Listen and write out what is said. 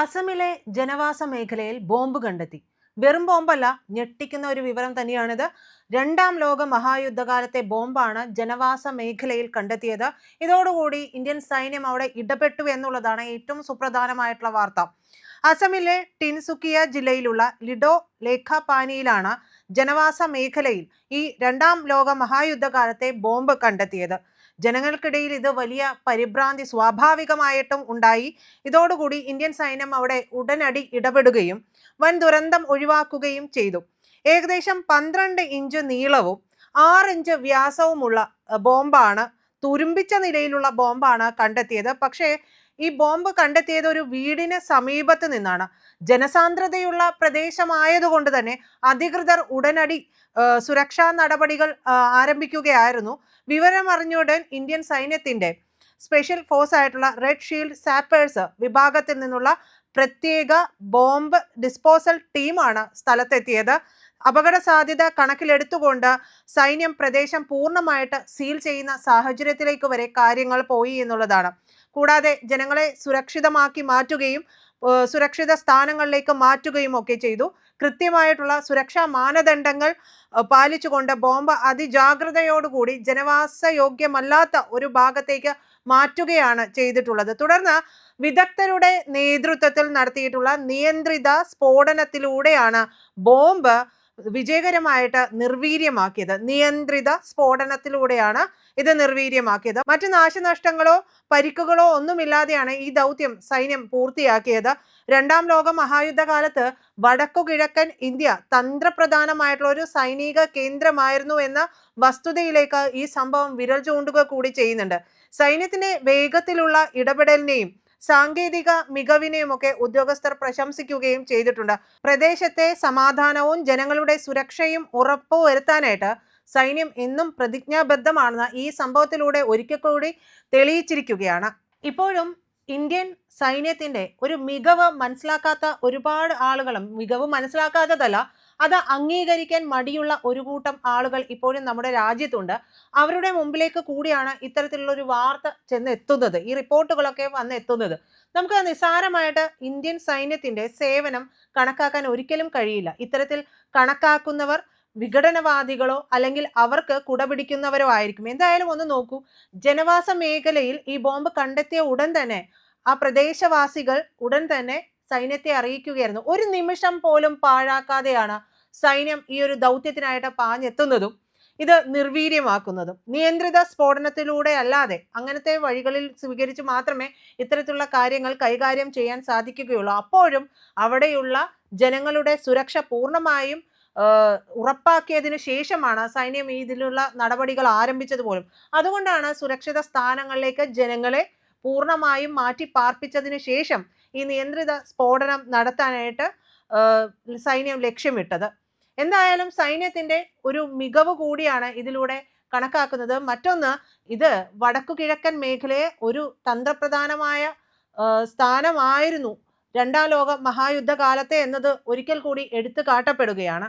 അസമിലെ ജനവാസ മേഖലയിൽ ബോംബ് കണ്ടെത്തി. വെറും ബോംബല്ല, ഞെട്ടിക്കുന്ന ഒരു വിവരം തന്നെയാണിത്. രണ്ടാം ലോക മഹായുദ്ധകാലത്തെ ബോംബാണ് ജനവാസ മേഖലയിൽ കണ്ടെത്തിയത്. ഇതോടുകൂടി ഇന്ത്യൻ സൈന്യം അവിടെ ഇടപെട്ടു എന്നുള്ളതാണ് ഏറ്റവും സുപ്രധാനമായിട്ടുള്ള വാർത്ത. അസമിലെ ടിൻസുക്കിയ ജില്ലയിലുള്ള ലിഡോ ലേഖാപാനിയിലാണ് ജനവാസ മേഖലയിൽ ഈ രണ്ടാം ലോക മഹായുദ്ധകാലത്തെ ബോംബ് കണ്ടെത്തിയത്. ജനങ്ങൾക്കിടയിൽ ഇത് വലിയ പരിഭ്രാന്തി സ്വാഭാവികമായിട്ടും ഉണ്ടായി. ഇതോടുകൂടി ഇന്ത്യൻ സൈന്യം അവിടെ ഉടനടി ഇടപെടുകയും വൻ ദുരന്തം ഒഴിവാക്കുകയും ചെയ്തു. ഏകദേശം 12 ഇഞ്ച് നീളവും 6 ഇഞ്ച് വ്യാസവുമുള്ള ബോംബാണ്, തുരുമ്പിച്ച നിലയിലുള്ള ബോംബാണ് കണ്ടെത്തിയത്. പക്ഷേ ഈ ബോംബ് കണ്ടെത്തിയത് ഒരു വീടിന് സമീപത്ത് നിന്നാണ്. ജനസാന്ദ്രതയുള്ള പ്രദേശമായതുകൊണ്ട് തന്നെ അധികൃതർ ഉടനടി സുരക്ഷാ നടപടികൾ ആരംഭിക്കുകയായിരുന്നു. വിവരമറിഞ്ഞുടൻ ഇന്ത്യൻ സൈന്യത്തിന്റെ സ്പെഷ്യൽ ഫോഴ്സ് ആയിട്ടുള്ള റെഡ് ഷീൽഡ് സാപ്പേഴ്സ് വിഭാഗത്തിൽ നിന്നുള്ള പ്രത്യേക ബോംബ് ഡിസ്പോസൽ ടീമാണ് സ്ഥലത്തെത്തിയത്. അപകട സാധ്യത കണക്കിലെടുത്തുകൊണ്ട് സൈന്യം പ്രദേശം പൂർണ്ണമായിട്ട് സീൽ ചെയ്യുന്ന സാഹചര്യത്തിലേക്ക് വരെ കാര്യങ്ങൾ പോയി എന്നുള്ളതാണ്. കൂടാതെ ജനങ്ങളെ സുരക്ഷിതമാക്കി മാറ്റുകയും സുരക്ഷിത സ്ഥാനങ്ങളിലേക്ക് മാറ്റുകയും ഒക്കെ ചെയ്തു. കൃത്യമായിട്ടുള്ള സുരക്ഷാ മാനദണ്ഡങ്ങൾ പാലിച്ചുകൊണ്ട് ബോംബ് അതിജാഗ്രതയോടുകൂടി ജനവാസയോഗ്യമല്ലാത്ത ഒരു ഭാഗത്തേക്ക് മാറ്റുകയാണ് ചെയ്തിട്ടുള്ളത്. തുടർന്ന് വിദഗ്ധരുടെ നേതൃത്വത്തിൽ നടത്തിയിട്ടുള്ള നിയന്ത്രിത സ്ഫോടനത്തിലൂടെയാണ് ബോംബ് വിജയകരമായിട്ട് നിർവീര്യമാക്കിയത്. നിയന്ത്രിത സ്ഫോടനത്തിലൂടെയാണ് ഇത് നിർവീര്യമാക്കിയത്. മറ്റു നാശനഷ്ടങ്ങളോ പരിക്കുകളോ ഒന്നുമില്ലാതെയാണ് ഈ ദൗത്യം സൈന്യം പൂർത്തിയാക്കിയത്. രണ്ടാം ലോക മഹായുദ്ധകാലത്ത് വടക്കുകിഴക്കൻ ഇന്ത്യ തന്ത്രപ്രധാനമായിട്ടുള്ള ഒരു സൈനിക കേന്ദ്രമായിരുന്നു എന്ന വസ്തുതയിലേക്ക് ഈ സംഭവം വിരൽ ചൂണ്ടുക കൂടി ചെയ്യുന്നുണ്ട്. സൈന്യത്തിന്റെ വേഗത്തിലുള്ള ഇടപെടലിനെയും സാങ്കേതിക മികവിനെയുമൊക്കെ ഉദ്യോഗസ്ഥർ പ്രശംസിക്കുകയും ചെയ്തിട്ടുണ്ട്. പ്രദേശത്തെ സമാധാനവും ജനങ്ങളുടെ സുരക്ഷയും ഉറപ്പുവരുത്താനായിട്ട് സൈന്യം എന്നും പ്രതിജ്ഞാബദ്ധമാണെന്ന് ഈ സംഭവത്തിലൂടെ ഒരിക്കൽ കൂടി തെളിയിച്ചിരിക്കുകയാണ്. ഇപ്പോഴും ഇന്ത്യൻ സൈന്യത്തിന്റെ ഒരു മികവ് മനസ്സിലാക്കാത്ത ഒരുപാട് ആളുകളും, മികവ് മനസ്സിലാക്കാത്തതല്ല, അത് അംഗീകരിക്കാൻ മടിയുള്ള ഒരു കൂട്ടം ആളുകൾ ഇപ്പോഴും നമ്മുടെ രാജ്യത്തുണ്ട്. അവരുടെ മുമ്പിലേക്ക് കൂടിയാണ് ഇത്തരത്തിലുള്ള ഒരു വാർത്ത ചെന്നെത്തുന്നത്, ഈ റിപ്പോർട്ടുകളൊക്കെ വന്നെത്തുന്നത്. നമുക്ക് നിസ്സാരമായിട്ട് ഇന്ത്യൻ സൈന്യത്തിന്റെ സേവനം കണക്കാക്കാൻ ഒരിക്കലും കഴിയില്ല. ഇത്തരത്തിൽ കണക്കാക്കുന്നവർ വിഘടനവാദികളോ അല്ലെങ്കിൽ അവർക്ക് കുടപിടിക്കുന്നവരോ ആയിരിക്കും. എന്തായാലും ഒന്ന് നോക്കൂ, ജനവാസ മേഖലയിൽ ഈ ബോംബ് കണ്ടെത്തിയ ഉടൻ തന്നെ ആ പ്രദേശവാസികൾ ഉടൻ തന്നെ സൈന്യത്തെ അറിയിക്കുകയായിരുന്നു. ഒരു നിമിഷം പോലും പാഴാക്കാതെയാണ് സൈന്യം ഈ ഒരു ദൗത്യത്തിനായിട്ട് പാഞ്ഞെത്തുന്നതും ഇത് നിർവീര്യമാക്കുന്നതും. നിയന്ത്രിത സ്ഫോടനത്തിലൂടെ അല്ലാതെ അങ്ങനത്തെ വഴികളിൽ സ്വീകരിച്ച് മാത്രമേ ഇത്തരത്തിലുള്ള കാര്യങ്ങൾ കൈകാര്യം ചെയ്യാൻ സാധിക്കുകയുള്ളൂ. അപ്പോഴും അവിടെയുള്ള ജനങ്ങളുടെ സുരക്ഷ പൂർണ്ണമായും ഉറപ്പാക്കിയതിനു ശേഷമാണ് സൈന്യം ഇതിലുള്ള നടപടികൾ ആരംഭിച്ചത് പോലും. അതുകൊണ്ടാണ് സുരക്ഷിത സ്ഥാനങ്ങളിലേക്ക് ജനങ്ങളെ പൂർണ്ണമായും മാറ്റി പാർപ്പിച്ചതിന് ശേഷം ഈ നിയന്ത്രിത സ്ഫോടനം നടത്താനായിട്ട് സൈന്യം ലക്ഷ്യമിട്ടത്. എന്തായാലും സൈന്യത്തിന്റെ ഒരു മികവ് കൂടിയാണ് ഇതിലൂടെ കണക്കാക്കുന്നത്. മറ്റൊന്ന്, ഇത് വടക്കു കിഴക്കൻ മേഖലയെ ഒരു തന്ത്രപ്രധാനമായ സ്ഥാനമായിരുന്നു രണ്ടാം ലോക മഹായുദ്ധകാലത്തെ എന്നത് ഒരിക്കൽ കൂടി എടുത്തു കാട്ടപ്പെടുകയാണ്.